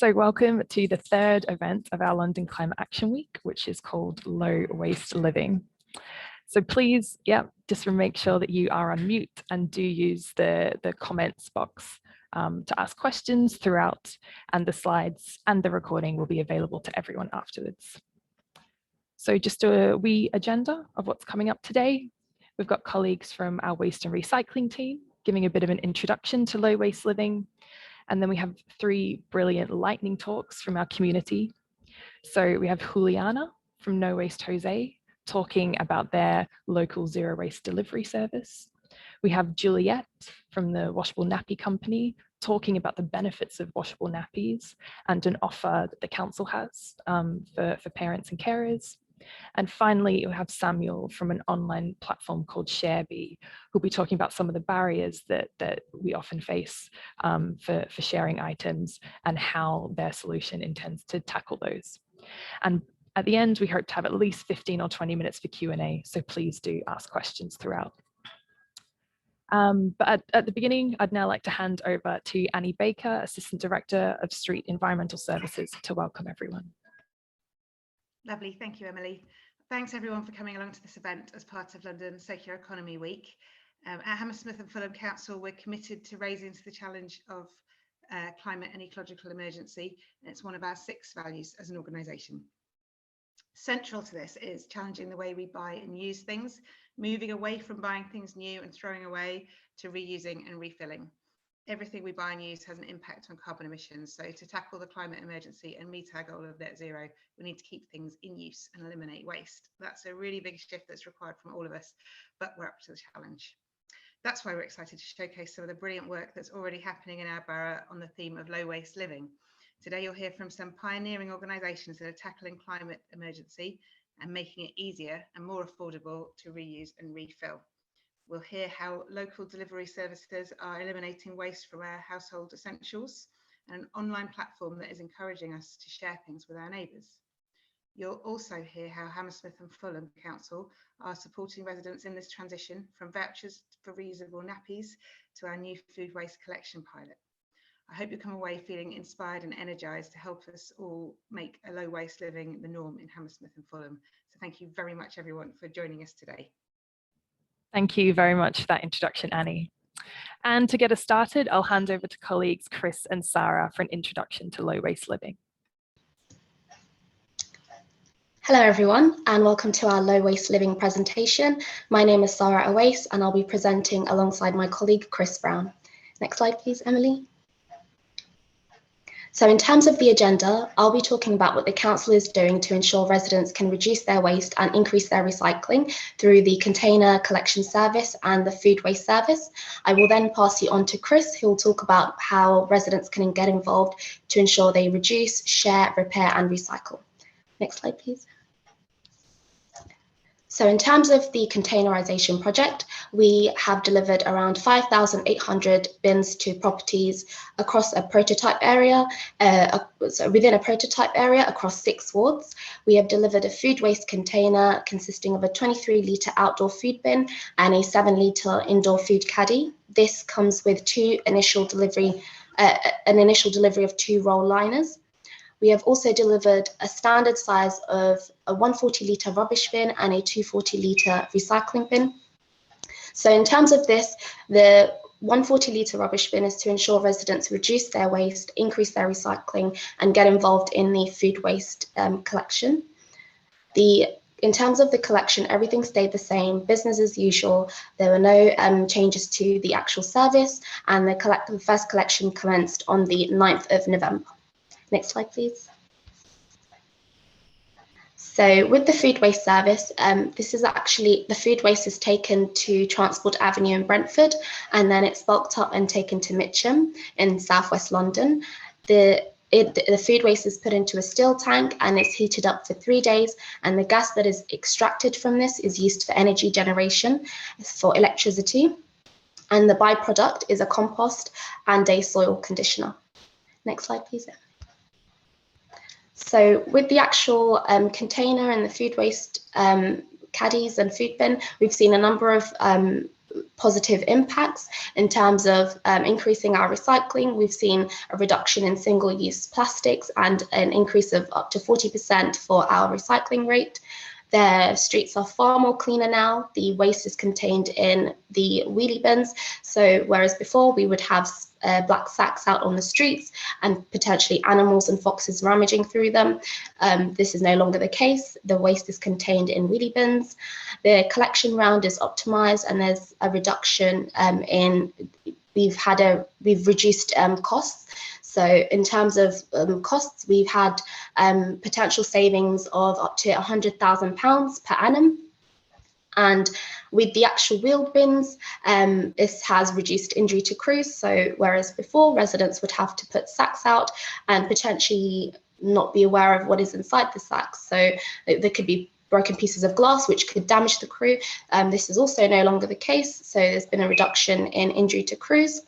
So welcome to the third event of our London Climate Action Week, which is called Low Waste Living. So please, just make sure that you are on mute and do use the comments box to ask questions throughout, and the slides and the recording will be available to everyone afterwards. So just a wee agenda of what's coming up today. We've got colleagues from our waste and recycling team giving a bit of an introduction to low waste living. And then we have 3 brilliant lightning talks from our community. So we have Juliana from No Waste Jose talking about their local zero waste delivery service. We have Juliet from the Washable Nappy company talking about the benefits of washable nappies and an offer that the council has for parents and carers. And finally, we have Samuel from an online platform called ShareBee, who'll be talking about some of the barriers that we often face for sharing items and how their solution intends to tackle those. And at the end, we hope to have at least 15 or 20 minutes for Q&A, so please do ask questions throughout. But at the beginning, I'd now like to hand over to Annie Baker, Assistant Director of Street Environmental Services, to welcome everyone. Lovely, thank you, Emily. Thanks everyone for coming along to this event as part of London Circular Economy Week. At Hammersmith and Fulham Council, we're committed to raising to the challenge of climate and ecological emergency, and it's one of our 6 values as an organisation. Central to this is challenging the way we buy and use things, moving away from buying things new and throwing away to reusing and refilling. Everything we buy and use has an impact on carbon emissions. So to tackle the climate emergency and meet our goal of net zero, we need to keep things in use and eliminate waste. That's a really big shift that's required from all of us, but we're up to the challenge. That's why we're excited to showcase some of the brilliant work that's already happening in our borough on the theme of low waste living. Today, you'll hear from some pioneering organisations that are tackling climate emergency and making it easier and more affordable to reuse and refill. We'll hear how local delivery services are eliminating waste from our household essentials, and an online platform that is encouraging us to share things with our neighbours. You'll also hear how Hammersmith and Fulham Council are supporting residents in this transition, from vouchers for reusable nappies to our new food waste collection pilot. I hope you come away feeling inspired and energised to help us all make a low waste living the norm in Hammersmith and Fulham. So thank you very much everyone for joining us today. Thank you very much for that introduction, Annie. And to get us started, I'll hand over to colleagues Chris and Sarah for an introduction to low waste living. Hello everyone, and welcome to our Low Waste Living presentation. My name is Sarah Awais, and I'll be presenting alongside my colleague Chris Brown. Next slide, please, Emily. So in terms of the agenda, I'll be talking about what the council is doing to ensure residents can reduce their waste and increase their recycling through the container collection service and the food waste service. I will then pass you on to Chris, who will talk about how residents can get involved to ensure they reduce, share, repair and recycle. Next slide, please. So in terms of the containerisation project, we have delivered around 5,800 bins to properties across a prototype area, within a prototype area across 6 wards. We have delivered a food waste container consisting of a 23-litre outdoor food bin and a 7-litre indoor food caddy. This comes with an initial delivery of 2 roll liners. We have also delivered a standard size of a 140-litre rubbish bin and a 240-litre recycling bin. So in terms of this, the 140-litre rubbish bin is to ensure residents reduce their waste, increase their recycling, and get involved in the food waste collection. In terms of the collection, everything stayed the same, business as usual. There were no changes to the actual service, and the first collection commenced on the 9th of November. Next slide, please. So with the food waste service, this is actually, the food waste is taken to Transport Avenue in Brentford, and then it's bulked up and taken to Mitcham in southwest London. The food waste is put into a steel tank and it's heated up for 3 days, and the gas that is extracted from this is used for energy generation, for electricity, and the byproduct is a compost and a soil conditioner. Next slide, please. So with the actual container and the food waste caddies and food bin, we've seen a number of positive impacts in terms of increasing our recycling. We've seen a reduction in single-use plastics and an increase of up to 40% for our recycling rate. The streets are far more cleaner now. The waste is contained in the wheelie bins. So whereas before we would have black sacks out on the streets and potentially animals and foxes rummaging through them, this is no longer the case. The waste is contained in wheelie bins. The collection round is optimized, and there's a reduction we've reduced costs. So in terms of costs, we've had potential savings of up to £100,000 per annum. And with the actual wheeled bins, this has reduced injury to crews. So whereas before residents would have to put sacks out and potentially not be aware of what is inside the sacks. So there could be broken pieces of glass which could damage the crew. This is also no longer the case. So there's been a reduction in injury to crews.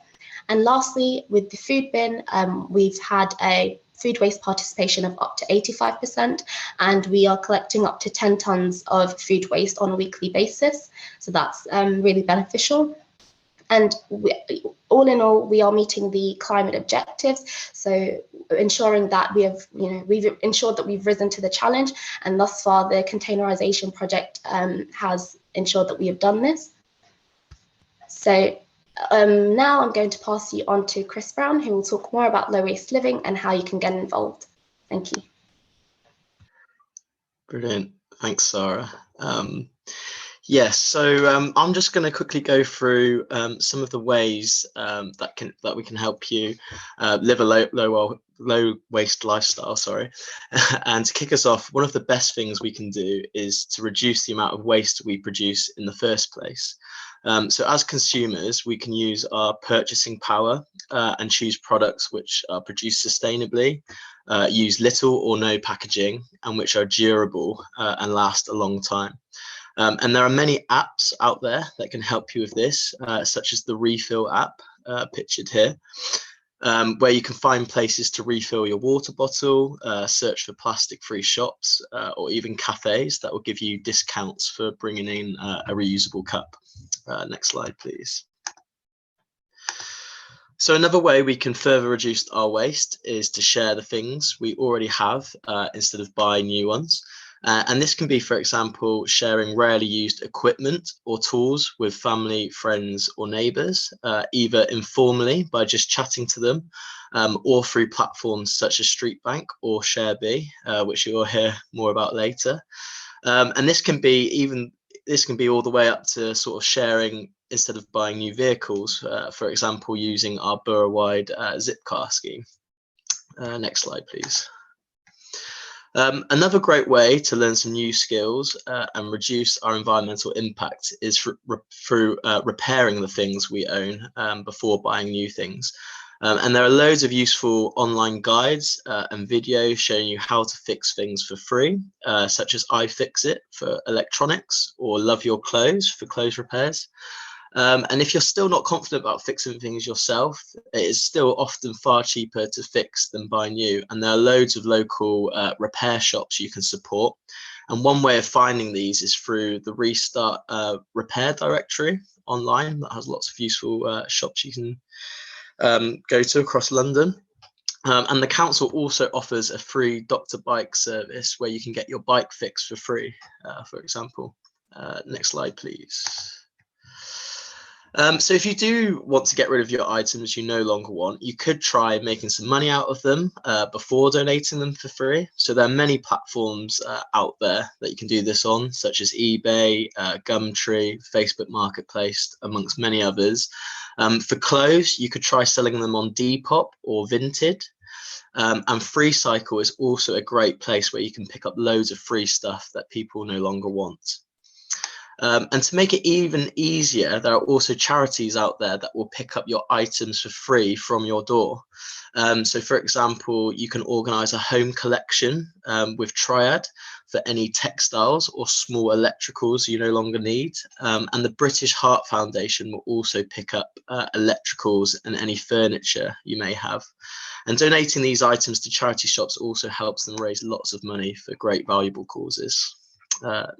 And lastly, with the food bin, we've had a food waste participation of up to 85%, and we are collecting up to 10 tonnes of food waste on a weekly basis. So that's really beneficial. And all in all, we are meeting the climate objectives. So ensuring that we've ensured that we've risen to the challenge, and thus far the containerisation project has ensured that we have done this. So now I'm going to pass you on to Chris Brown, who will talk more about low waste living and how you can get involved. Thank you. Brilliant. Thanks, Sarah. Yes, so I'm just going to quickly go through some of the ways that we can help you live a low waste lifestyle. And to kick us off, one of the best things we can do is to reduce the amount of waste we produce in the first place. So as consumers, we can use our purchasing power and choose products which are produced sustainably, use little or no packaging, and which are durable and last a long time. And there are many apps out there that can help you with this, such as the Refill app, pictured here, where you can find places to refill your water bottle, search for plastic-free shops, or even cafes that will give you discounts for bringing in a reusable cup. Next slide, please. So another way we can further reduce our waste is to share the things we already have instead of buying new ones. And this can be, for example, sharing rarely used equipment or tools with family, friends, or neighbours, either informally by just chatting to them, or through platforms such as Streetbank or ShareBee, which you will hear more about later. And this can be all the way up to sort of sharing instead of buying new vehicles, for example, using our borough-wide Zipcar scheme. Next slide, please. Another great way to learn some new skills and reduce our environmental impact is through repairing the things we own before buying new things. And there are loads of useful online guides and videos showing you how to fix things for free, such as iFixit for electronics or Love Your Clothes for clothes repairs. And if you're still not confident about fixing things yourself, it is still often far cheaper to fix than buy new. And there are loads of local repair shops you can support. And one way of finding these is through the Restart repair directory online that has lots of useful shops you can go to across London. And the council also offers a free Dr. Bike service where you can get your bike fixed for free, for example. Next slide, please. So if you do want to get rid of your items you no longer want, you could try making some money out of them before donating them for free. So there are many platforms out there that you can do this on, such as eBay, Gumtree, Facebook Marketplace, amongst many others. For clothes, you could try selling them on Depop or Vinted. And FreeCycle is also a great place where you can pick up loads of free stuff that people no longer want. And to make it even easier, there are also charities out there that will pick up your items for free from your door. So for example, you can organise a home collection with Triad for any textiles or small electricals you no longer need. And the British Heart Foundation will also pick up electricals and any furniture you may have. And donating these items to charity shops also helps them raise lots of money for great valuable causes.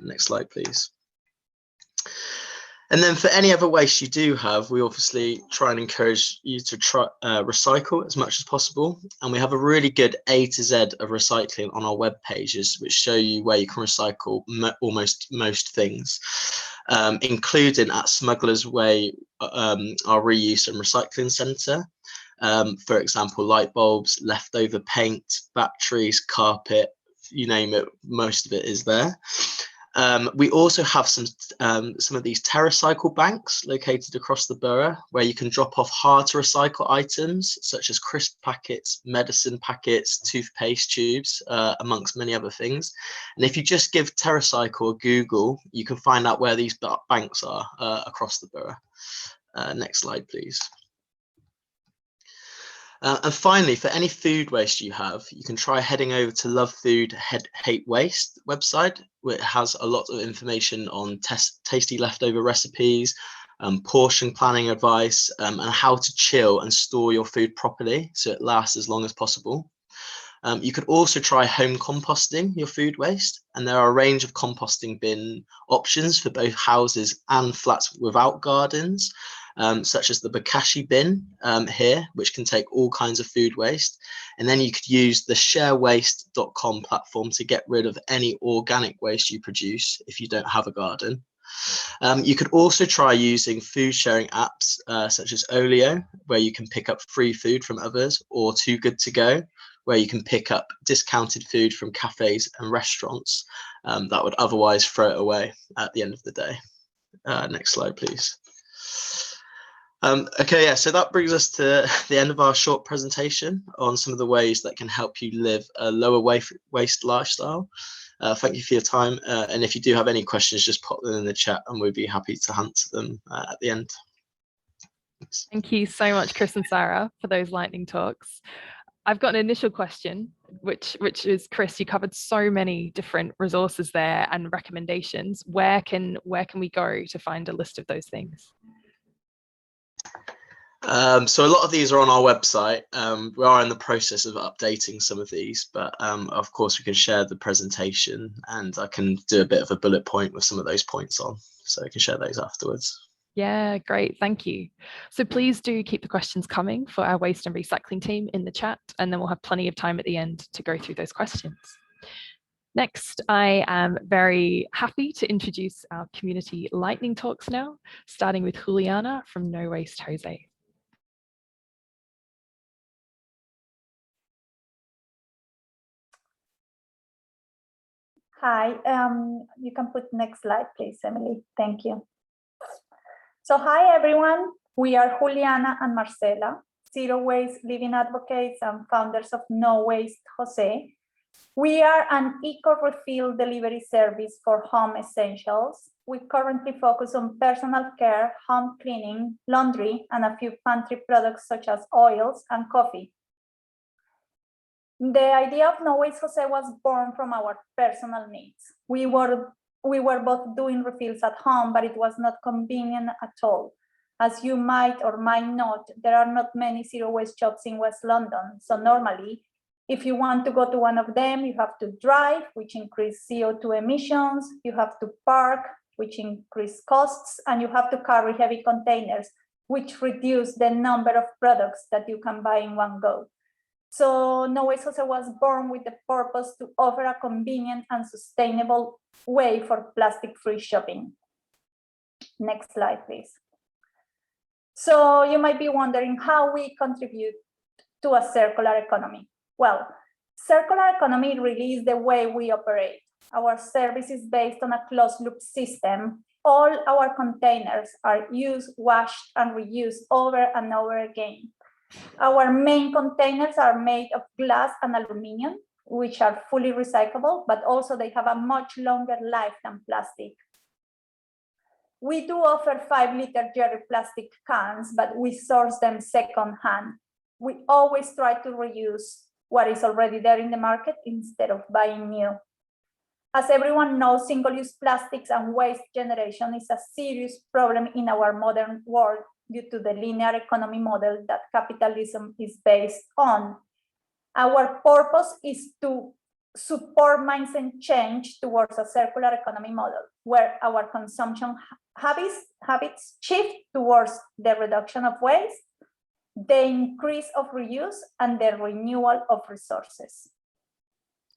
Next slide, please. And then for any other waste you do have, we obviously try and encourage you to try recycle as much as possible. And we have a really good A to Z of recycling on our web pages, which show you where you can recycle almost most things, including at Smuggler's Way, our reuse and recycling centre. For example, light bulbs, leftover paint, batteries, carpet, you name it, most of it is there. We also have some of these TerraCycle banks located across the borough where you can drop off hard to recycle items such as crisp packets, medicine packets, toothpaste tubes, amongst many other things. And if you just give TerraCycle a Google, you can find out where these banks are across the borough. Next slide, please. And finally, for any food waste you have, you can try heading over to Love Food Hate Waste website, which has a lot of information on tasty leftover recipes, portion planning advice, and how to chill and store your food properly so it lasts as long as possible. You could also try home composting your food waste, and there are a range of composting bin options for both houses and flats without gardens. Such as the Bokashi bin here, which can take all kinds of food waste. And then you could use the sharewaste.com platform to get rid of any organic waste you produce if you don't have a garden. You could also try using food sharing apps such as Olio, where you can pick up free food from others, or Too Good To Go, where you can pick up discounted food from cafes and restaurants that would otherwise throw it away at the end of the day. Next slide, please. Okay, yeah, so that brings us to the end of our short presentation on some of the ways that can help you live a lower waste lifestyle. Thank you for your time. And if you do have any questions, just pop them in the chat and we'd be happy to answer them at the end. Thanks. Thank you so much, Chris and Sarah, for those lightning talks. I've got an initial question, which is, Chris, you covered so many different resources there and recommendations. Where can we go to find a list of those things? So a lot of these are on our website. We are in the process of updating some of these, but of course we can share the presentation and I can do a bit of a bullet point with some of those points on, so I can share those afterwards. Yeah, great, thank you. So please do keep the questions coming for our waste and recycling team in the chat, and then we'll have plenty of time at the end to go through those questions. Next, I am very happy to introduce our community lightning talks now, starting with Juliana from No Waste Jose. Hi, you can put next slide, please, Emily. Thank you. So hi, everyone. We are Juliana and Marcela, zero waste living advocates and founders of No Waste Jose. We are an eco-refill delivery service for home essentials. We currently focus on personal care, home cleaning, laundry, and a few pantry products such as oils and coffee. The idea of No Waste Jose was born from our personal needs. We were both doing refills at home, but it was not convenient at all. As you might or might not, there are not many zero waste shops in West London. So normally, if you want to go to one of them, you have to drive, which increases CO2 emissions. You have to park, which increases costs, and you have to carry heavy containers, which reduce the number of products that you can buy in one go. So No Waste Jose was born with the purpose to offer a convenient and sustainable way for plastic-free shopping. Next slide, please. So you might be wondering how we contribute to a circular economy. Well, circular economy really is the way we operate. Our service is based on a closed-loop system. All our containers are used, washed, and reused over and over again. Our main containers are made of glass and aluminum, which are fully recyclable, but also they have a much longer life than plastic. We do offer 5-liter Jerry plastic cans, but we source them secondhand. We always try to reuse what is already there in the market instead of buying new. As everyone knows, single-use plastics and waste generation is a serious problem in our modern world due to the linear economy model that capitalism is based on. Our purpose is to support mindset change towards a circular economy model where our consumption habits shift towards the reduction of waste, the increase of reuse, and the renewal of resources.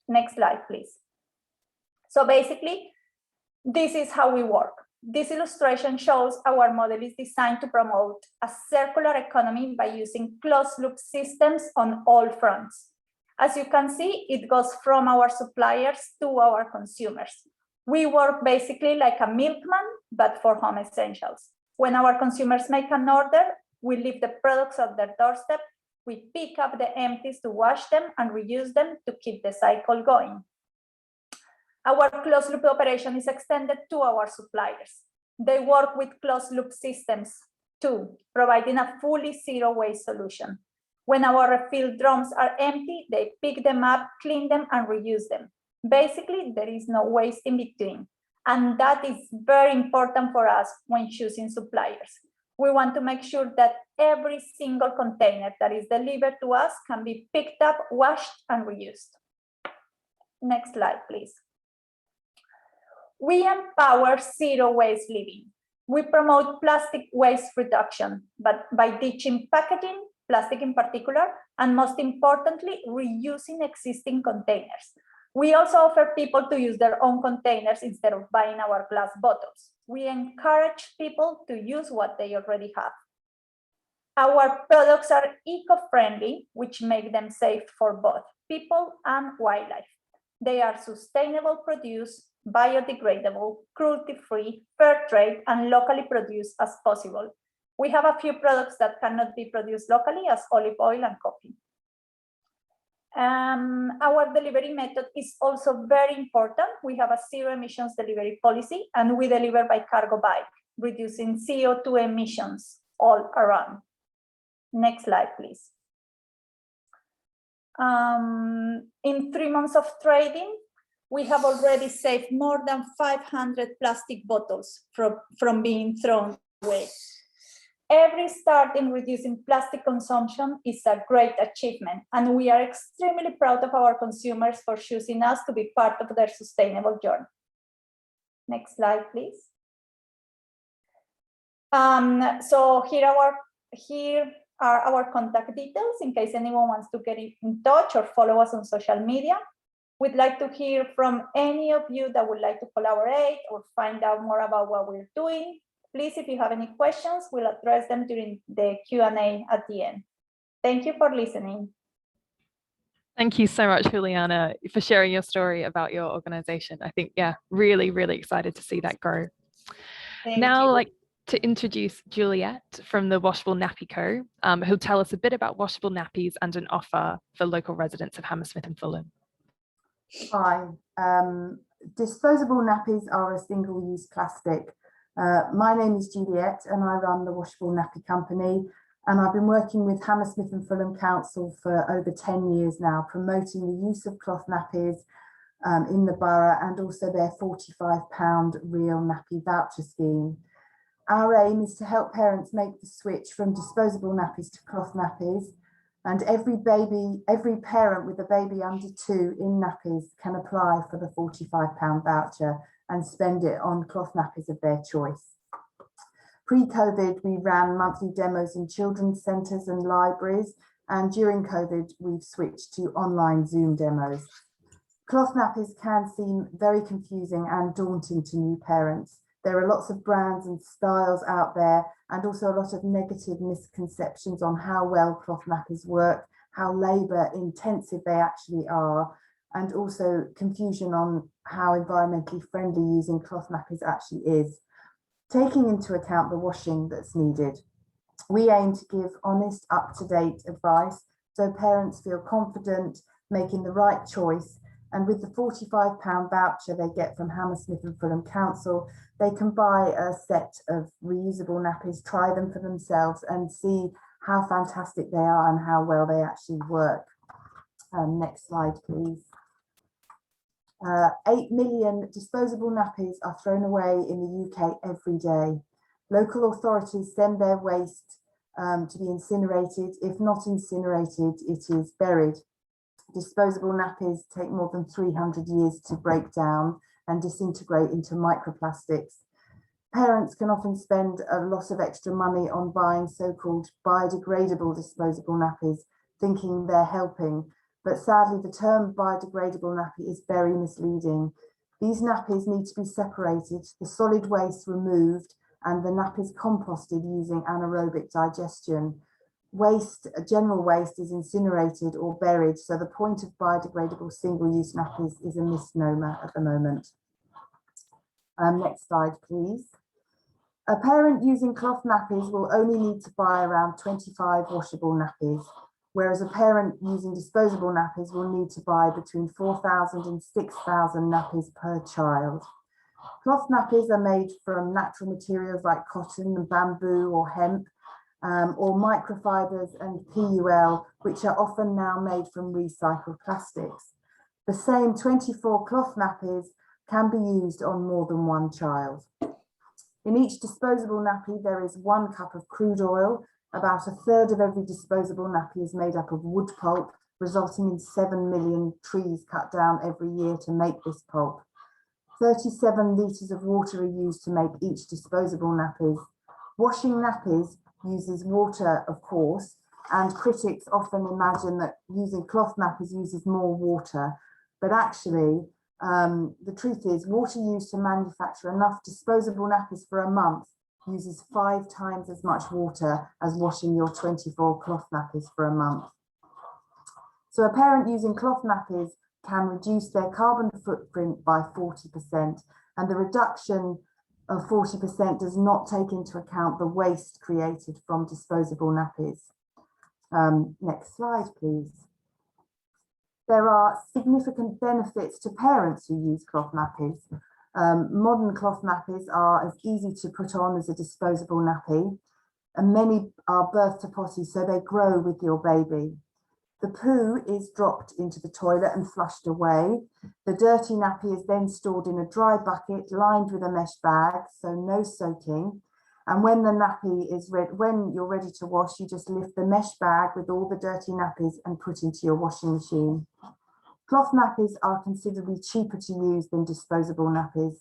Next slide, please. So basically, this is how we work. This illustration shows our model is designed to promote a circular economy by using closed-loop systems on all fronts. As you can see, it goes from our suppliers to our consumers. We work basically like a milkman, but for home essentials. When our consumers make an order, we leave the products at their doorstep. We pick up the empties to wash them and reuse them to keep the cycle going. Our closed-loop operation is extended to our suppliers. They work with closed-loop systems too, providing a fully zero-waste solution. When our refill drums are empty, they pick them up, clean them, and reuse them. Basically, there is no waste in between. And that is very important for us when choosing suppliers. We want to make sure that every single container that is delivered to us can be picked up, washed, and reused. Next slide, please. We empower zero waste living. We promote plastic waste reduction, but by ditching packaging, plastic in particular, and most importantly, reusing existing containers. We also offer people to use their own containers instead of buying our glass bottles. We encourage people to use what they already have. Our products are eco-friendly, which make them safe for both people and wildlife. They are sustainable produce, biodegradable, cruelty-free, fair trade, and locally produced as possible. We have a few products that cannot be produced locally, as olive oil and coffee. Our delivery method is also very important. We have a zero emissions delivery policy, and we deliver by cargo bike, reducing CO2 emissions all around. Next slide, please. In 3 months of trading, we have already saved more than 500 plastic bottles from being thrown away. Every start in reducing plastic consumption is a great achievement, and we are extremely proud of our consumers for choosing us to be part of their sustainable journey. Next slide, please. So here are our contact details in case anyone wants to get in touch or follow us on social media. We'd like to hear from any of you that would like to collaborate or find out more about what we're doing. Please, if you have any questions, we'll address them during the Q&A at the end. Thank you for listening. Thank you so much, Juliana, for sharing your story about your organization. I think, yeah, really, really excited to see that grow. Now, I'd like to introduce Juliet from the Washable Nappy Co, who'll tell us a bit about washable nappies and an offer for local residents of Hammersmith and Fulham. Hi, disposable nappies are a single-use plastic. My name is Juliet and I run the Washable Nappy Company, and I've been working with Hammersmith and Fulham Council for over 10 years now, promoting the use of cloth nappies in the borough, and also their £45 real nappy voucher scheme. Our aim is to help parents make the switch from disposable nappies to cloth nappies, and every parent with a baby under 2 in nappies can apply for the £45 voucher and spend it on cloth nappies of their choice. Pre-COVID, we ran monthly demos in children's centres and libraries, and during COVID, we've switched to online Zoom demos. Cloth nappies can seem very confusing and daunting to new parents. There are lots of brands and styles out there, and also a lot of negative misconceptions on how well cloth nappies work, how labour intensive they actually are, and also confusion on how environmentally friendly using cloth nappies actually is, taking into account the washing that's needed. We aim to give honest, up-to-date advice so parents feel confident making the right choice, and with the £45 voucher they get from Hammersmith and Fulham Council, they can buy a set of reusable nappies, try them for themselves and see how fantastic they are and how well they actually work. Next slide, please. 8 million disposable nappies are thrown away in the UK every day. Local authorities send their waste to be incinerated. If not incinerated, it is buried. Disposable nappies take more than 300 years to break down and disintegrate into microplastics. Parents can often spend a lot of extra money on buying so-called biodegradable disposable nappies, thinking they're helping. But sadly, the term biodegradable nappy is very misleading. These nappies need to be separated, the solid waste removed, and the nappies composted using anaerobic digestion. General waste is incinerated or buried, so the point of biodegradable single-use nappies is a misnomer at the moment. Next slide, please. A parent using cloth nappies will only need to buy around 25 washable nappies, whereas a parent using disposable nappies will need to buy between 4,000 and 6,000 nappies per child. Cloth nappies are made from natural materials like cotton and bamboo or hemp, or microfibers and PUL, which are often now made from recycled plastics. The same 24 cloth nappies can be used on more than one child. In each disposable nappy, there is 1 cup of crude oil. About a third of every disposable nappy is made up of wood pulp, resulting in 7 million trees cut down every year to make this pulp. 37 litres of water are used to make each disposable nappies. Washing nappies uses water, of course, and critics often imagine that using cloth nappies uses more water, but actually, the truth is, water used to manufacture enough disposable nappies for a month uses 5 times as much water as washing your 24 cloth nappies for a month. So a parent using cloth nappies can reduce their carbon footprint by 40%, and the reduction of 40% does not take into account the waste created from disposable nappies. Next slide, please. There are significant benefits to parents who use cloth nappies. Modern cloth nappies are as easy to put on as a disposable nappy, and many are birth to potty, so they grow with your baby. The poo is dropped into the toilet and flushed away. The dirty nappy is then stored in a dry bucket lined with a mesh bag, so no soaking. And when the nappy is when you're ready to wash, you just lift the mesh bag with all the dirty nappies and put into your washing machine. Cloth nappies are considerably cheaper to use than disposable nappies.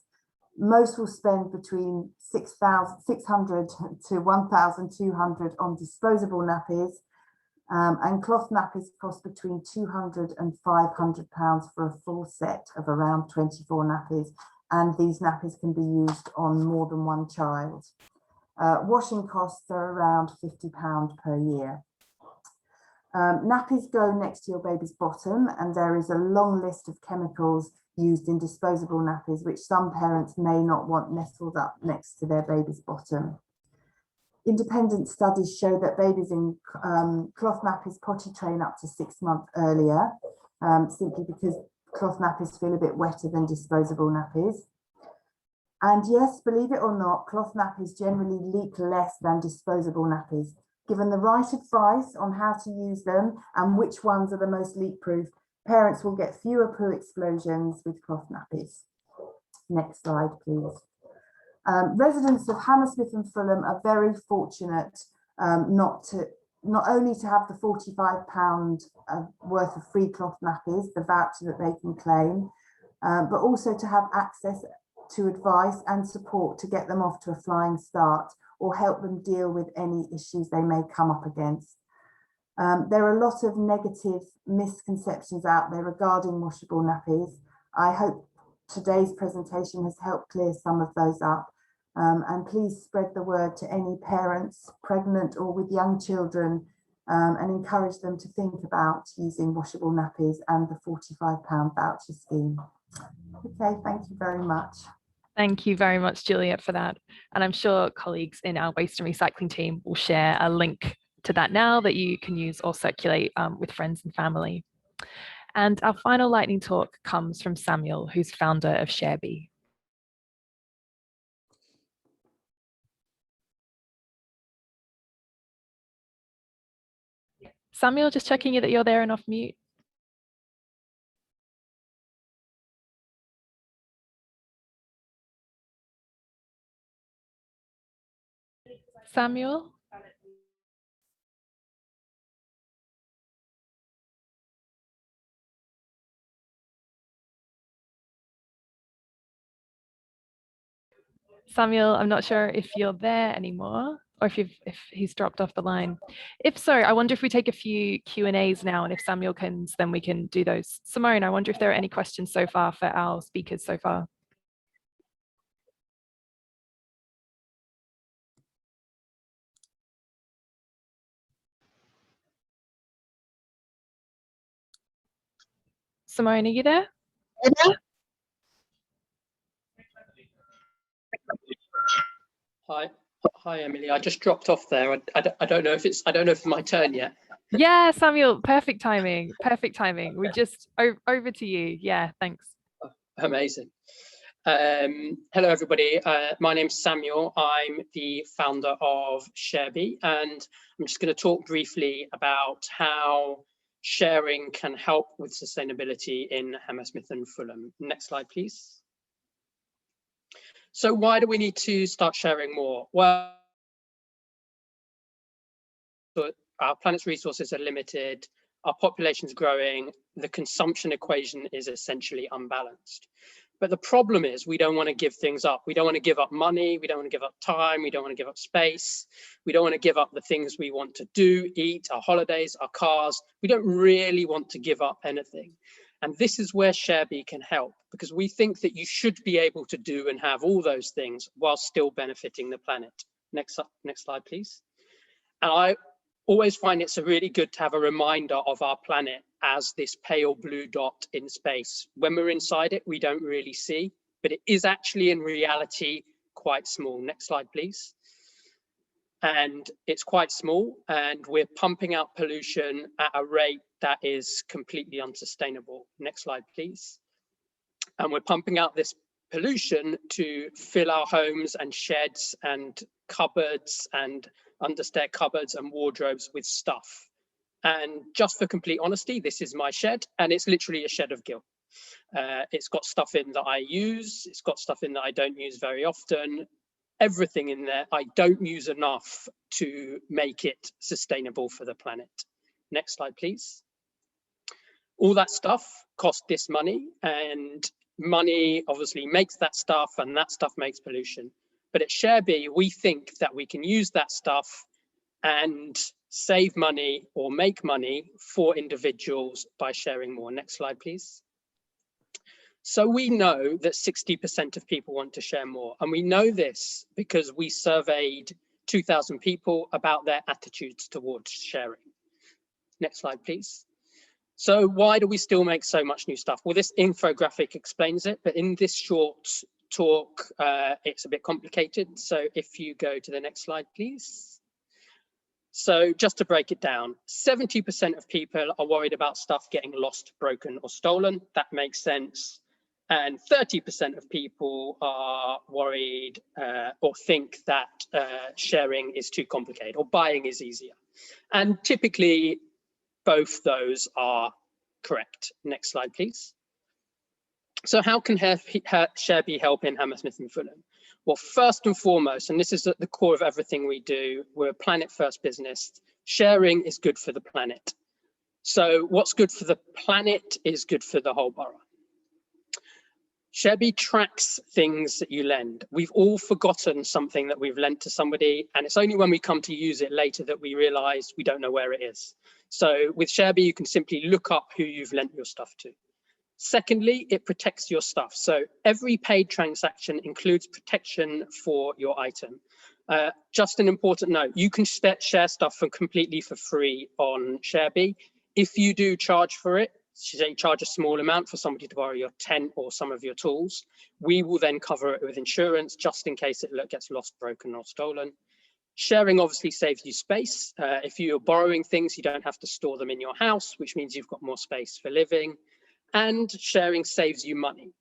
Most will spend between 600 to 1,200 on disposable nappies, and cloth nappies cost between £200 and £500 for a full set of around 24 nappies, and these nappies can be used on more than one child. Washing costs are around £50 per year. Nappies go next to your baby's bottom, and there is a long list of chemicals used in disposable nappies, which some parents may not want nestled up next to their baby's bottom. Independent studies show that babies in cloth nappies potty train up to 6 months earlier, simply because cloth nappies feel a bit wetter than disposable nappies. And yes, believe it or not, cloth nappies generally leak less than disposable nappies. Given the right advice on how to use them and which ones are the most leak-proof, parents will get fewer poo explosions with cloth nappies. Next slide, please. Residents of Hammersmith and Fulham are very fortunate not only to have the £45 worth of free cloth nappies, the voucher that they can claim, but also to have access to advice and support to get them off to a flying start or help them deal with any issues they may come up against. There are a lot of negative misconceptions out there regarding washable nappies. I hope today's presentation has helped clear some of those up. And please spread the word to any parents pregnant or with young children, and encourage them to think about using washable nappies and the £45 voucher scheme. Okay, thank you very much. Thank you very much, Juliet, for that. And I'm sure colleagues in our waste and recycling team will share a link to that now that you can use or circulate with friends and family. And our final lightning talk comes from Samuel, who's founder of ShareBee. Samuel, just checking that you're there and off mute. Samuel? Samuel, I'm not sure if you're there anymore or if he's dropped off the line. If so, I wonder if we take a few Q&As now, and if Samuel comes, then we can do those. Simone, I wonder if there are any questions so far for our speakers so far. Simone, are you there? Hi, Emily. I just dropped off there. I don't know if it's my turn yet. Yeah, Samuel, perfect timing. Perfect timing. We just over to you. Yeah, thanks. Amazing. Hello, everybody. My name's Samuel. I'm the founder of ShareBee, and I'm just going to talk briefly about how sharing can help with sustainability in Hammersmith and Fulham. Next slide, please. So why do we need to start sharing more? Well, our planet's resources are limited, our population is growing, the consumption equation is essentially unbalanced. But the problem is we don't want to give things up. We don't want to give up money, we don't want to give up time, we don't want to give up space, we don't want to give up the things we want to do, eat, our holidays, our cars. We don't really want to give up anything. And this is where ShareBee can help, because we think that you should be able to do and have all those things while still benefiting the planet. Next slide, please. And I always find it's really good to have a reminder of our planet as this pale blue dot in space. When we're inside it, we don't really see, but it is actually in reality quite small. Next slide, please. And it's quite small, and we're pumping out pollution at a rate that is completely unsustainable. Next slide, please. And we're pumping out this pollution to fill our homes and sheds and cupboards and understair cupboards and wardrobes with stuff. And just for complete honesty, this is my shed, and it's literally a shed of guilt. It's got stuff in that I use, it's got stuff in that I don't use very often. Everything in there I don't use enough to make it sustainable for the planet. Next slide, please. All that stuff costs this money, and money obviously makes that stuff, and that stuff makes pollution. But at ShareBee, we think that we can use that stuff and save money or make money for individuals by sharing more. Next slide, please. So we know that 60% of people want to share more. And we know this because we surveyed 2,000 people about their attitudes towards sharing. Next slide, please. So why do we still make so much new stuff? Well, this infographic explains it, but in this short talk, it's a bit complicated. So if you go to the next slide, please. So just to break it down, 70% of people are worried about stuff getting lost, broken, or stolen. That makes sense. And 30% of people are worried or think that sharing is too complicated or buying is easier. And typically, both those are correct. Next slide, please. So how can ShareBee help in Hammersmith and Fulham? Well, first and foremost, and this is at the core of everything we do, we're a planet first business. Sharing is good for the planet. So what's good for the planet is good for the whole borough. ShareBee tracks things that you lend. We've all forgotten something that we've lent to somebody, and it's only when we come to use it later that we realize we don't know where it is. So with ShareBee, you can simply look up who you've lent your stuff to. Secondly, it protects your stuff. So every paid transaction includes protection for your item. Just an important note, you can share stuff completely for free on ShareBee. If you do charge for it, say charge a small amount for somebody to borrow your tent or some of your tools, we will then cover it with insurance just in case it gets lost, broken, or stolen. Sharing obviously saves you space. If you're borrowing things, you don't have to store them in your house, which means you've got more space for living. And sharing saves you money.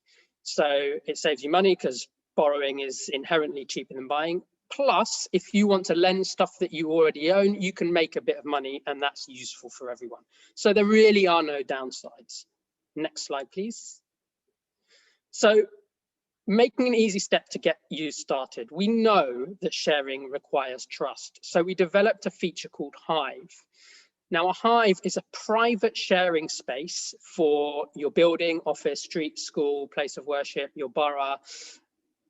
So it saves you money because borrowing is inherently cheaper than buying. Plus, if you want to lend stuff that you already own, you can make a bit of money, and that's useful for everyone. So there really are no downsides. Next slide, please. So making an easy step to get you started. We know that sharing requires trust. So we developed a feature called Hive. Now, a Hive is a private sharing space for your building, office, street, school, place of worship, your borough,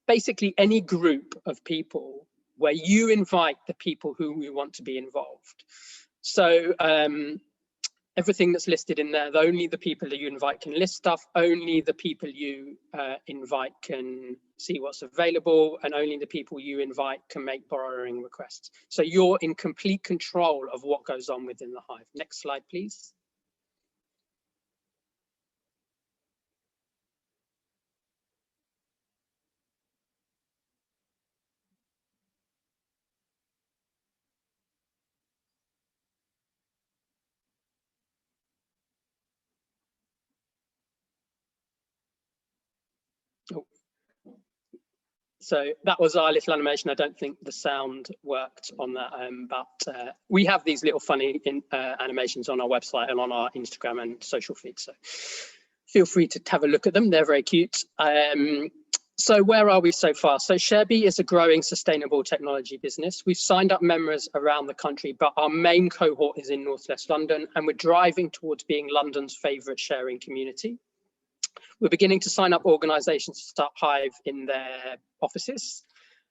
basically any group of people where you invite the people who you want to be involved. So everything that's listed in there, only the people that you invite can list stuff, only the people you invite can see what's available, and only the people you invite can make borrowing requests. So you're in complete control of what goes on within the Hive. Next slide, please. Oh. So that was our little animation. I don't think the sound worked on that, but we have these little funny animations on our website and on our Instagram and social feed. So feel free to have a look at them. They're very cute. So where are we so far? So ShareBee is a growing sustainable technology business. We've signed up members around the country, but our main cohort is in Northwest London, and we're driving towards being London's favourite sharing community. We're beginning to sign up organisations to start Hive in their offices,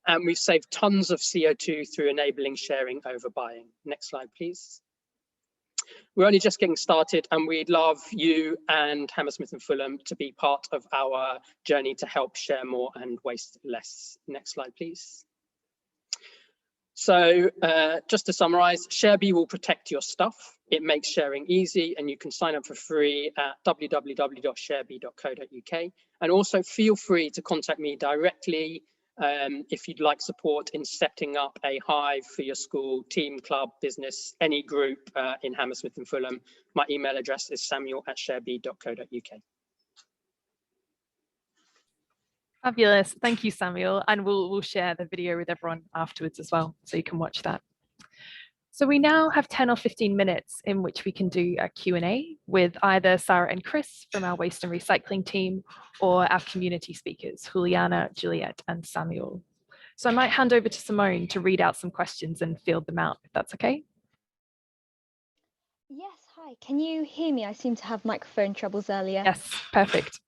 and we've saved tons of CO2 through enabling sharing over buying. Next slide, please. We're only just getting started, and we'd love you and Hammersmith and Fulham to be part of our journey to help share more and waste less. Next slide, please. So just to summarize, ShareBee will protect your stuff. It makes sharing easy, and you can sign up for free at www.sharebee.co.uk. And also feel free to contact me directly if you'd like support in setting up a Hive for your school, team, club, business, any group in Hammersmith and Fulham. My email address is samuel@sharebee.co.uk. Fabulous. Thank you, Samuel. And we'll share the video with everyone afterwards as well, so you can watch that. So we now have 10 or 15 minutes in which we can do a Q&A with either Sarah and Chris from our waste and recycling team, or our community speakers, Juliana, Juliet, and Samuel. So I might hand over to Simone to read out some questions and field them out, if that's okay. Yes, hi. Can you hear me? I seem to have microphone troubles earlier. Yes, perfect.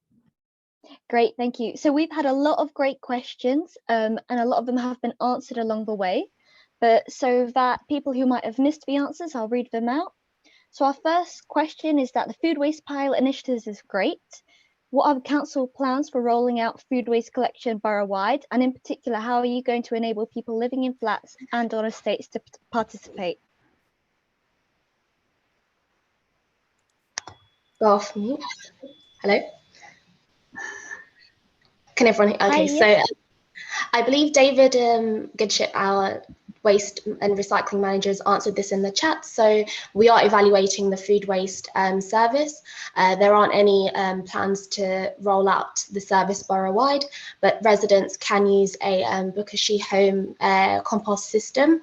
Great, thank you. So we've had a lot of great questions, and a lot of them have been answered along the way. But so that people who might have missed the answers, I'll read them out. So our first question is that the food waste pile initiatives is great. What are the council plans for rolling out food waste collection borough-wide? And in particular, how are you going to enable people living in flats and on estates to participate? Go off mute. Hello? Can everyone hear? Okay, Hi, so I believe David Goodship, our waste and recycling managers, answered this in the chat. So we are evaluating the food waste service. There aren't any plans to roll out the service borough-wide, but residents can use a Bookashi home compost system,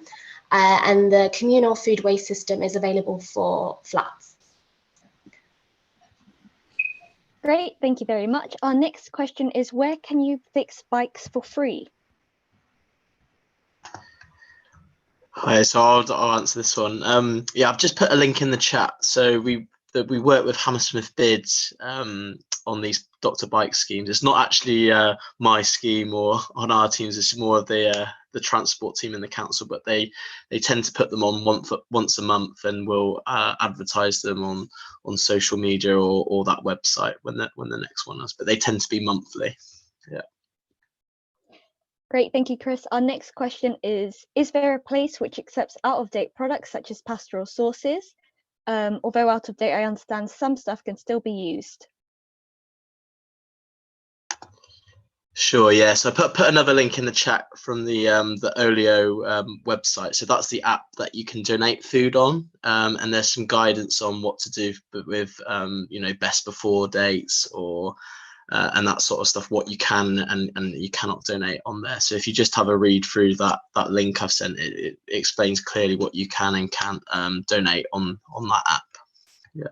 and the communal food waste system is available for flats. Great, thank you very much. Our next question is, where can you fix bikes for free? Hi, so I'll answer this one. Yeah, I've just put a link in the chat. So we work with Hammersmith Bids on these Dr. Bike schemes. It's not actually my scheme or on our teams. It's more of the transport team in the council, but they tend to put them on once a month, and will advertise them on social media or that website when the next one is. But they tend to be monthly. Yeah. Great, thank you, Chris. Our next question is there a place which accepts out-of-date products such as pastoral sauces? Although out of date, I understand some stuff can still be used. Sure, yeah. So I put another link in the chat from the Olio website. So that's the app that you can donate food on, and there's some guidance on what to do with you know, best before dates or and that sort of stuff, what you can and you cannot donate on there. So if you just have a read through that link I've sent, it explains clearly what you can and can't donate on that app. Yeah.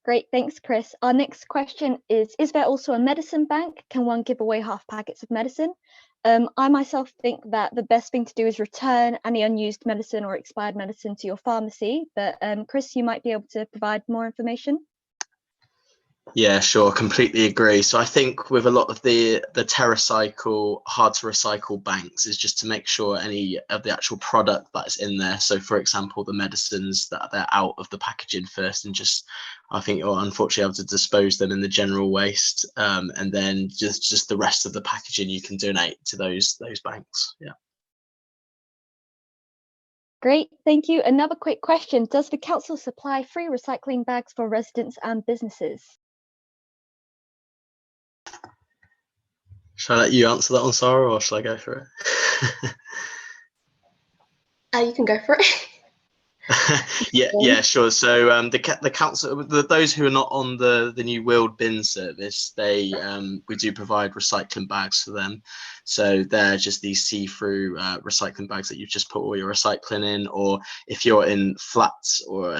Great, thanks, Chris. Our next question is there also a medicine bank? Can one give away half packets of medicine? I myself think that the best thing to do is return any unused medicine or expired medicine to your pharmacy, but Chris, you might be able to provide more information. Yeah, sure, completely agree. So I think with a lot of the TerraCycle hard to recycle banks is just to make sure any of the actual product that's in there. So for example, the medicines that they're out of the packaging first, and just I think you're unfortunately able to dispose them in the general waste, and then just the rest of the packaging you can donate to those banks. Yeah. Great, thank you. Another quick question. Does the council supply free recycling bags for residents and businesses? Shall I let you answer that one, Sarah, or shall I go for it? You can go for it. Yeah, sure. So the council, those who are not on the new wheeled bin service, they we do provide recycling bags for them. So they're just these see-through recycling bags that you've just put all your recycling in. Or if you're in flats or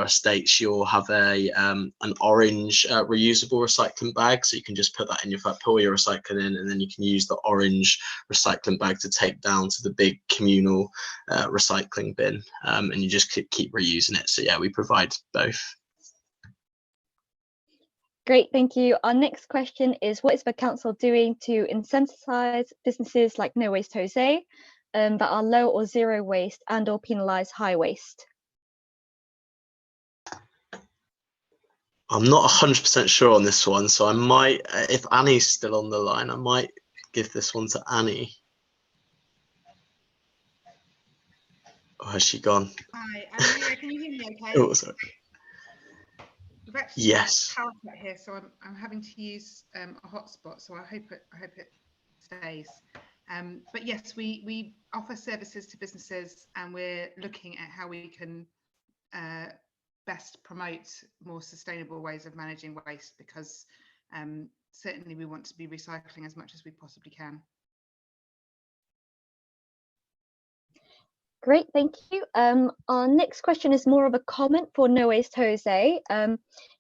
estates, you'll have an orange reusable recycling bag. So you can just put that in your flat, put all your recycling in, and then you can use the orange recycling bag to take down to the big communal recycling bin, and you just keep reusing it. So yeah, we provide both. Great, thank you. Our next question is, what is the council doing to incentivize businesses like No Waste Jose that are low or zero waste and or penalise high waste? I'm not 100% sure on this one, so I might, if Annie's still on the line, I might give this one to Annie. Or has she gone? Hi, Amelia, can you hear me okay? Oh, sorry. We've actually Yes. got power cut here, so I'm having to use a hotspot, so I hope it stays. But yes, we offer services to businesses, and we're looking at how we can best promote more sustainable ways of managing waste, because certainly we want to be recycling as much as we possibly can. Great, thank you. Our next question is more of a comment for No Waste Jose.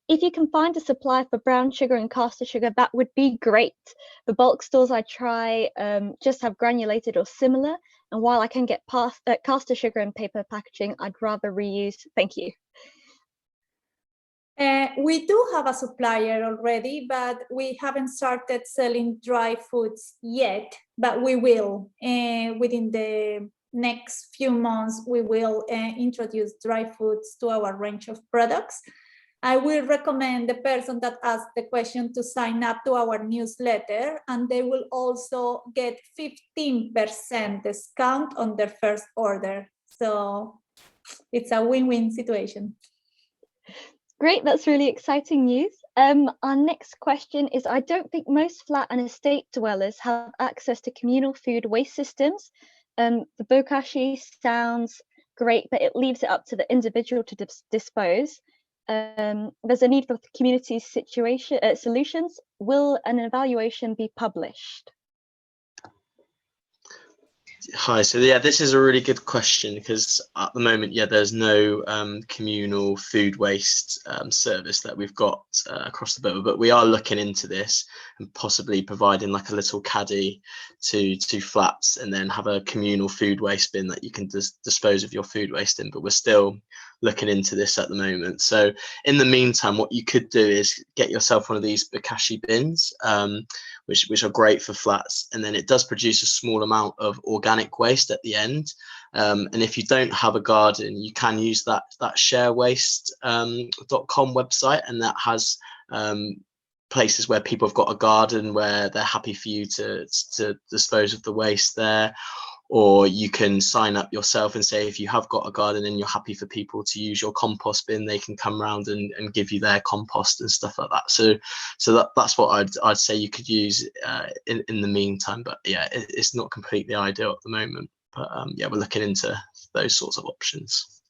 If you can find a supplier for brown sugar and caster sugar, that would be great. The bulk stores I try just have granulated or similar, and while I can get past caster sugar and paper packaging, I'd rather reuse. Thank you. We do have a supplier already, but we haven't started selling dry foods yet, but we will. Within the next few months, we will introduce dry foods to our range of products. I will recommend the person that asked the question to sign up to our newsletter, and they will also get 15% discount on their first order. So it's a win-win situation. Great, that's really exciting news. Our next question is, I don't think most flat and estate dwellers have access to communal food waste systems. The bokashi sounds great, but it leaves it up to the individual to dispose. There's a need for community solutions. Will an evaluation be published? Hi, so yeah, this is a really good question, because at the moment, yeah, there's no communal food waste service that we've got across the board, but we are looking into this and possibly providing like a little caddy to flats, and then have a communal food waste bin that you can dispose of your food waste in. But we're still looking into this at the moment. So in the meantime, what you could do is get yourself one of these bokashi bins, which are great for flats, and then it does produce a small amount of organic waste at the end. And if you don't have a garden, you can use that sharewaste.com website, and that has places where people have got a garden where they're happy for you to dispose of the waste there. Or you can sign up yourself and say, if you have got a garden and you're happy for people to use your compost bin, they can come around and give you their compost and stuff like that. So that's what I'd say you could use in the meantime. But yeah, it's not completely ideal at the moment. But yeah, we're looking into those sorts of options.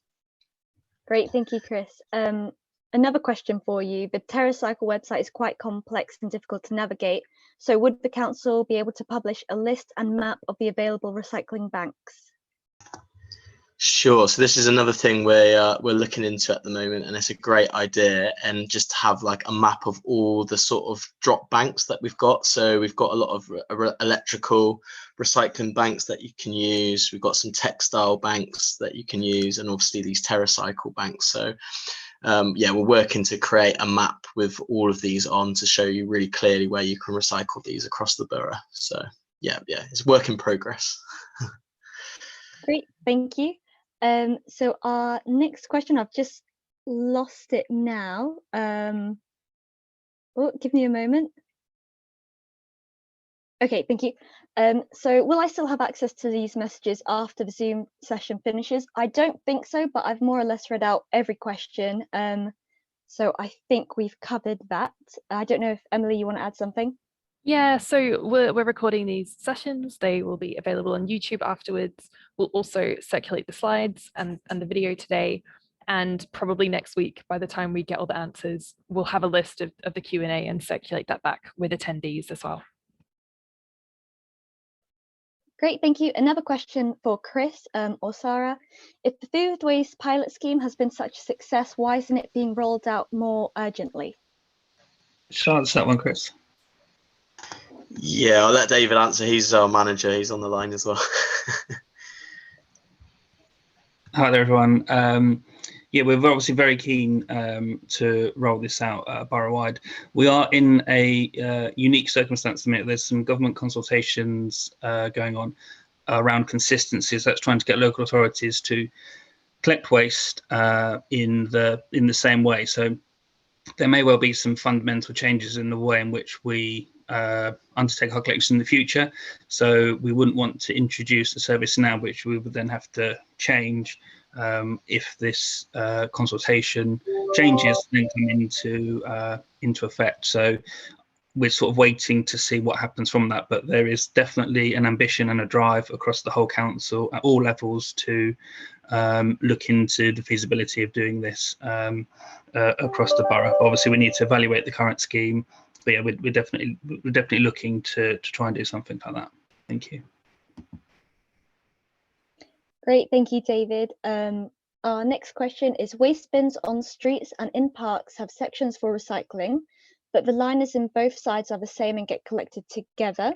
Great, thank you, Chris. Another question for you. The TerraCycle website is quite complex and difficult to navigate. So would the council be able to publish a list and map of the available recycling banks? Sure. So this is another thing we're looking into at the moment, and it's a great idea. And just have like a map of all the sort of drop banks that we've got. So we've got a lot of electrical recycling banks that you can use. We've got some textile banks that you can use, and obviously these TerraCycle banks. So yeah, we're working to create a map with all of these on to show you really clearly where you can recycle these across the borough. So yeah, it's work in progress. Great, thank you. So our next question, I've just lost it now. Oh, give me a moment. Okay, thank you. So will I still have access to these messages after the Zoom session finishes? I don't think so, but I've more or less read out every question. So I think we've covered that. I don't know if Emily, you want to add something? Yeah, so we're recording these sessions. They will be available on YouTube afterwards. We'll also circulate the slides and the video today. And probably next week, by the time we get all the answers, we'll have a list of the Q&A and circulate that back with attendees as well. Great, thank you. Another question for Chris or Sarah. If the food waste pilot scheme has been such a success, why isn't it being rolled out more urgently? Shall I answer that one, Chris? Yeah, I'll let David answer. He's our manager. He's on the line as well. Hi there, everyone. Yeah, we're obviously very keen to roll this out borough-wide. We are in a unique circumstance at the minute. There's some government consultations going on around consistencies. That's trying to get local authorities to collect waste in the same way. So there may well be some fundamental changes in the way in which we undertake our collection in the future. So we wouldn't want to introduce a service now which we would then have to change if this consultation changes then come into effect. So we're sort of waiting to see what happens from that, but there is definitely an ambition and a drive across the whole council at all levels to look into the feasibility of doing this across the borough. Obviously we need to evaluate the current scheme, but yeah, we're definitely looking to try and do something like that. Thank you. Great, thank you, David. Our next question is, waste bins on streets and in parks have sections for recycling, but the liners in both sides are the same and get collected together.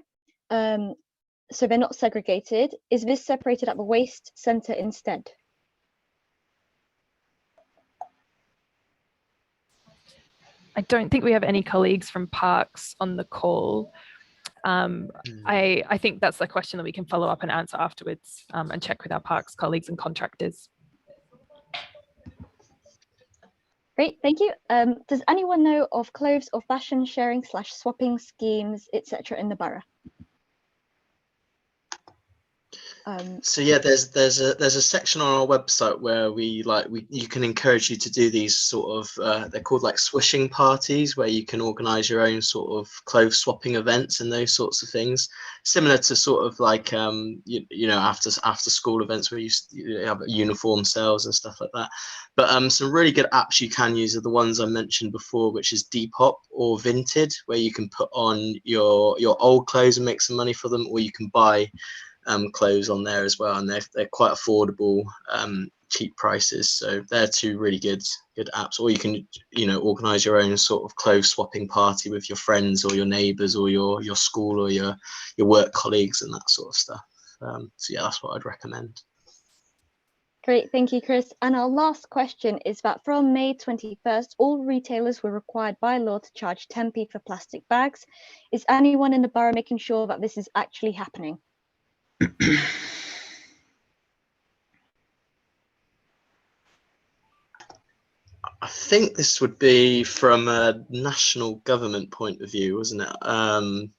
So they're not segregated. Is this separated at the waste centre instead? I don't think we have any colleagues from parks on the call. I think that's a question that we can follow up and answer afterwards and check with our parks colleagues and contractors. Great, thank you. Does anyone know of clothes or fashion sharing / swapping schemes, etc. in the borough? So yeah, there's a section on our website where you can encourage you to do these sort of they're called like swishing parties, where you can organize your own sort of clothes swapping events and those sorts of things, similar to sort of like you know after school events where you have uniform sales and stuff like that. But some really good apps you can use are the ones I mentioned before, which is Depop or Vinted, where you can put on your old clothes and make some money for them, or you can buy clothes on there as well, and they're quite affordable, cheap prices. So they're two really good apps. Or you can organize your own sort of clothes swapping party with your friends or your neighbors or your school or your work colleagues and that sort of stuff. So yeah, that's what I'd recommend. Great, thank you, Chris. And our last question is that from May 21st, all retailers were required by law to charge 10p for plastic bags. Is anyone in the borough making sure that this is actually happening? I think this would be from a national government point of view, wasn't it?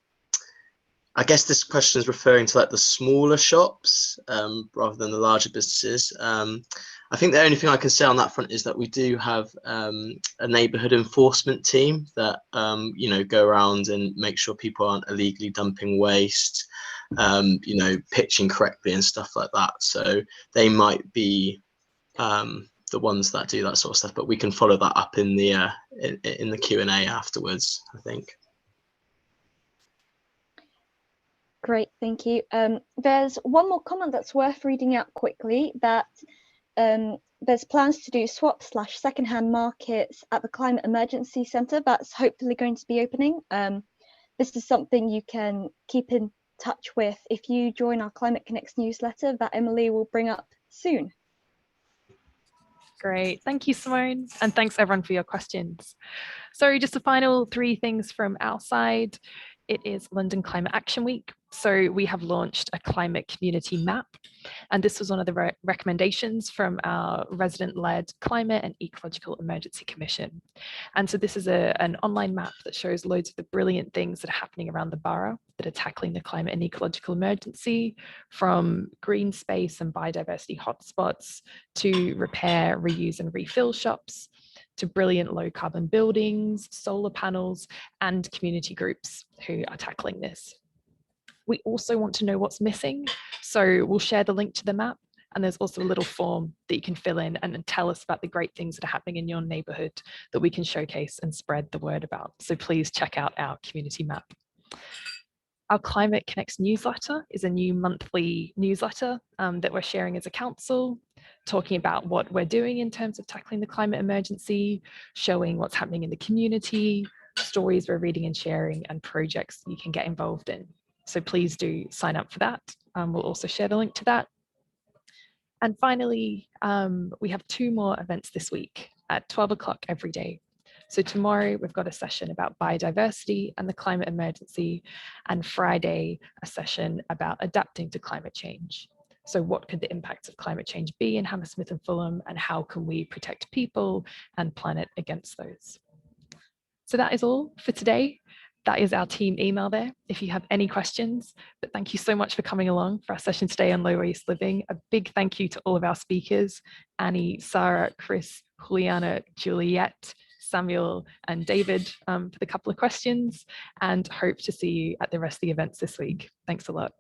I guess this question is referring to like the smaller shops rather than the larger businesses. I think the only thing I can say on that front is that we do have a neighbourhood enforcement team that go around and make sure people aren't illegally dumping waste, pitching correctly and stuff like that. So they might be the ones that do that sort of stuff, but we can follow that up in the Q&A afterwards, I think. Great, thank you. There's one more comment that's worth reading out quickly, that there's plans to do swap / secondhand markets at the Climate Emergency Centre. That's hopefully going to be opening. This is something you can keep in touch with if you join our Climate Connects newsletter that Emily will bring up soon. Great. Thank you, Simone. And thanks everyone for your questions. So just the final 3 things from our side. It is London Climate Action Week. So we have launched a climate community map. And this was one of the recommendations from our resident-led Climate and Ecological Emergency Commission. And so this is an online map that shows loads of the brilliant things that are happening around the borough that are tackling the climate and ecological emergency, from green space and biodiversity hotspots to repair, reuse and refill shops, to brilliant low carbon buildings, solar panels, and community groups who are tackling this. We also want to know what's missing, so we'll share the link to the map, and there's also a little form that you can fill in and tell us about the great things that are happening in your neighbourhood that we can showcase and spread the word about. So please check out our community map. Our Climate Connects newsletter is a new monthly newsletter that we're sharing as a council, talking about what we're doing in terms of tackling the climate emergency, showing what's happening in the community, stories we're reading and sharing, and projects you can get involved in. So please do sign up for that. We'll also share the link to that. And finally, we have 2 more events this week at 12 o'clock every day. So tomorrow we've got a session about biodiversity and the climate emergency, and Friday a session about adapting to climate change. So what could the impacts of climate change be in Hammersmith and Fulham, and how can we protect people and planet against those? So that is all for today. That is our team email there if you have any questions. But thank you so much for coming along for our session today on low waste living. A big thank you to all of our speakers, Annie, Sarah, Chris, Juliana, Juliette, Samuel and David for the couple of questions, and hope to see you at the rest of the events this week. Thanks a lot.